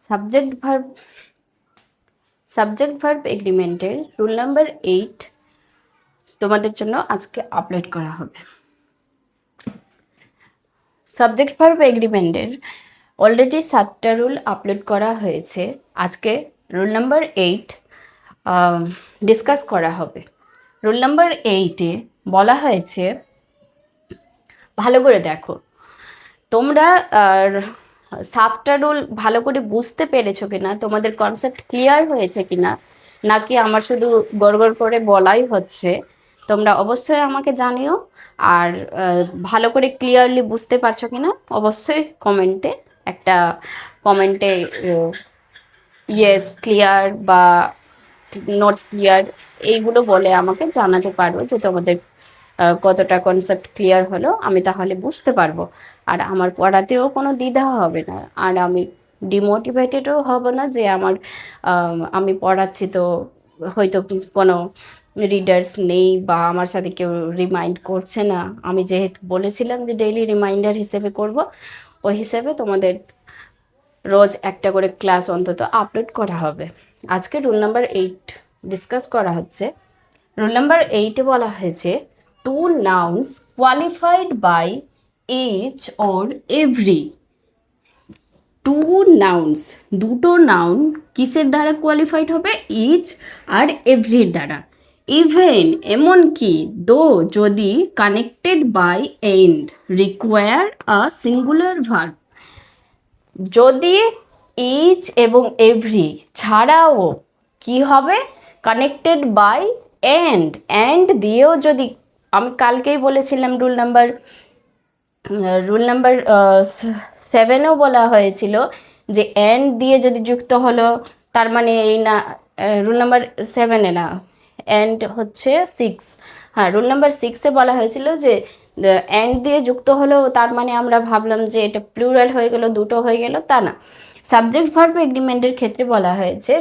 Subject verb এগ্রিমেন্টের rule number 8 তোমাদের জন্য আজকে আপলোড করা হবে। সাবজেক্ট ভার্ব এগ্রিমেন্টের অলরেডি 7টা রুল আপলোড করা হয়েছে। আজকে রুল নাম্বার 8 ডিসকাস করা হবে। রুল নাম্বার 8-এ বলা হয়েছে, ভালো করে দেখো, তোমরা 7টা রুল ভালো করে বুঝতে পেরেছো কিনা, তোমাদের কনসেপ্ট ক্লিয়ার হয়েছে কিনা, নাকি আমার শুধু গড়গড় করে বলাই হচ্ছে, তোমরা অবশ্যই আমাকে জানিও। আর ভালো করে ক্লিয়ারলি বুঝতে পারছো কিনা অবশ্যই কমেন্টে ইয়েস ক্লিয়ার বা নট ক্লিয়ার এইগুলো বলে আমাকে জানাতে পারো যে তোমাদের কতটা কনসেপ্ট ক্লিয়ার হলো। আমি তাহলে বুঝতে পারবো, আর আমার পড়াতেও কোনো দ্বিধা হবে না, আর আমি ডিমোটিভেটেডও হব না যে আমি পড়াচ্ছি তো হয়তো কোনো রিডার্স নেই বা আমার সাথে কেউ রিমাইন্ড করছে না। আমি যেহেতু বলেছিলাম যে ডেইলি রিমাইন্ডার হিসেবে করব, ওই হিসেবে তোমাদের রোজ একটা করে ক্লাস অন্তত আপলোড করা হবে। আজকে রুল নাম্বার 8 ডিসকাস করা হচ্ছে। রুল নাম্বার 8-এ বলা হয়েছে, two nouns qualified by each or every. Two nouns, দুটো নাউন কিসের দ্বারা কোয়ালিফাইড হবে? ইচ আর এভরির দ্বারা। ইভেন এমনকি, দো যদি connected by and require a singular verb. যদি ইচ এবং এভরি ছাড়াও কি হবে? কানেক্টেড বাই এন্ড দিয়েও যদি, আমি কালকেই বলেছিলাম রুল নাম্বার 7-এও বলা হয়েছিল যে এন্ড দিয়ে যদি যুক্ত হলো, তার মানে এই না, রুল নাম্বার 7-এ না, এন্ড হচ্ছে 6। হ্যাঁ, রুল নাম্বার 6-এ বলা হয়েছিল যে এন্ড দিয়ে যুক্ত হলো, তার মানে আমরা ভাবলাম যে এটা প্লুরাল হয়ে গেল, দুটো হয়ে গেল, তা না। সাবজেক্ট ভার্ব এগ্রিমেন্টের ক্ষেত্রে বলা হয়েছে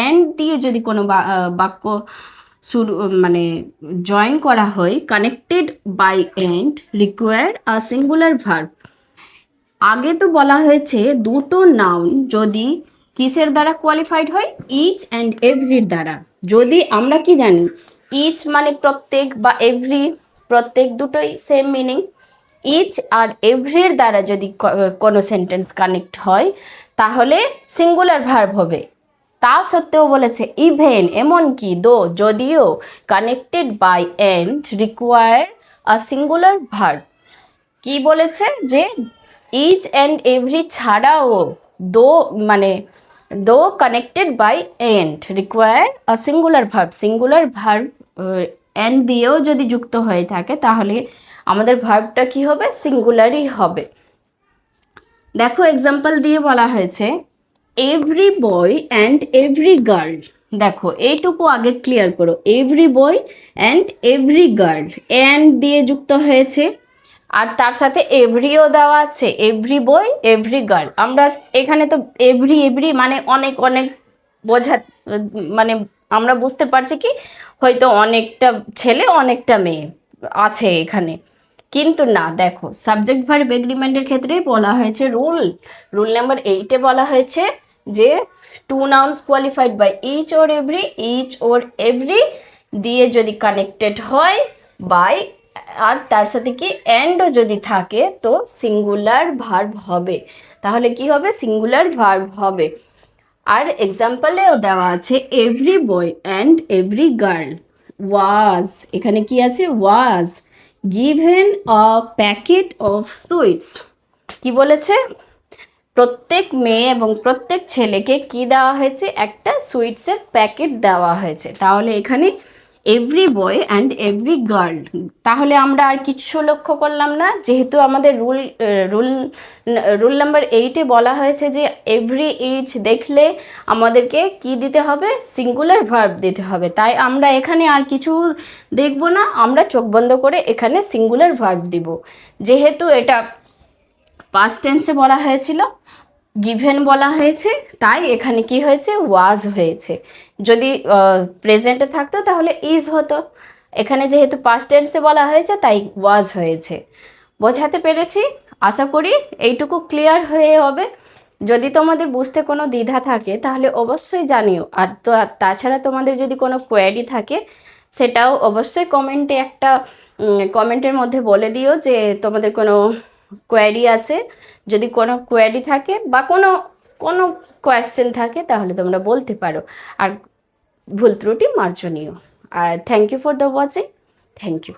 এন্ড দিয়ে যদি কোনো বাক্য শুরু মানে জয়েন করা হয়, connected by and require a singular verb. আগে তো বলা হয়েছে দুটো নাউন যদি কিসের দ্বারা কোয়ালিফাইড হয়? ইচ অ্যান্ড এভরির দ্বারা। যদি আমরা কি জানি, ইচ মানে প্রত্যেক বা এভরি প্রত্যেক, দুটোই সেম মিনিং। ইচ আর এভরির দ্বারা যদি কোনো সেন্টেন্স কানেক্ট হয় তাহলে সিঙ্গুলার ভার্ব হবে। তা সত্ত্বেও বলেছে ইভেন এমনকি, দো যদিও, connected by and require a singular verb. কি বলেছে? যে ইচ অ্যান্ড এভরি ছাড়াও though connected by and require a singular verb and দিয়েও যদি যুক্ত হয়ে থাকে তাহলে আমাদের ভার্বটা কি হবে? সিঙ্গুলারই হবে। দেখো এক্সাম্পল দিয়ে বলা হয়েছে, every boy and every girl. দেখো এইটুকু আগে ক্লিয়ার করো, every boy and every girl and দিয়ে যুক্ত হয়েছে, আর তার সাথে এভরিও দেওয়া আছে, এভরি বয় এভরি গার্ল। আমরা এখানে তো এভরি মানে অনেক অনেক বোঝা, মানে আমরা বুঝতে পারছি কি হয়তো অনেকটা ছেলে অনেকটা মেয়ে আছে এখানে, কিন্তু না। দেখো সাবজেক্ট ভার্ব এগ্রিমেন্টের ক্ষেত্রে বলা হয়েছে রুল নাম্বার 8-এ বলা হয়েছে যে two nouns qualified by each or every দিয়ে যদি কানেক্টেড হয় বাই, আর তার সাথে কি অ্যান্ডও যদি থাকে তো সিঙ্গুলার ভার্ব হবে। তাহলে কি হবে? সিঙ্গুলার ভার্ব হবে। আর এক্সাম্পলেও দেওয়া আছে, every boy and every girl was, এখানে কি আছে? Was given a packet of sweets. কি বলেছে? প্রত্যেক মেয়ে এবং প্রত্যেক ছেলেকে কি দেওয়া হয়েছে? একটা সুইটসের প্যাকেট দেওয়া হয়েছে। তাহলে এখানে every boy and every girl. তাহলে আমরা আর কিছু লক্ষ্য করলাম না, যেহেতু আমাদের রুল নাম্বার 8-এ বলা হয়েছে যে এভরি ইচ দেখলে আমাদেরকে কি দিতে হবে? সিঙ্গুলার ভার্ব দিতে হবে। তাই আমরা এখানে আর কিছু দেখব না, আমরা চোখ বন্ধ করে এখানে সিঙ্গুলার ভার্ব দিব। যেহেতু এটা পাস্ট টেন্সে বলা হয়েছিল, গিভেন বলা হয়েছে, তাই এখানে কি হয়েছে? ওয়াজ হয়েছে। যদি প্রেজেন্টে থাকতো তাহলে ইজ হতো। এখানে যেহেতু পাস্ট টেন্সে বলা হয়েছে তাই ওয়াজ হয়েছে। বোঝাতে পেরেছি? আশা করি এইটুকু ক্লিয়ার হয়ে হবে। যদি তোমাদের বুঝতে কোনো দ্বিধা থাকে তাহলে অবশ্যই জানিও। আর তো তাছাড়া তোমাদের যদি কোনো কোয়েরি থাকে সেটাও অবশ্যই কমেন্টে একটা কমেন্টের মধ্যে বলে দিও যে তোমাদের কোনো কোয়েরি আছে। যদি কোনো কোয়েরি থাকে বা কোনো কোনো কোয়েশ্চেন থাকে তাহলে তোমরা বলতে পারো। আর ভুল ত্রুটি মার্জনীয়। আর thank you for the watching. Thank you.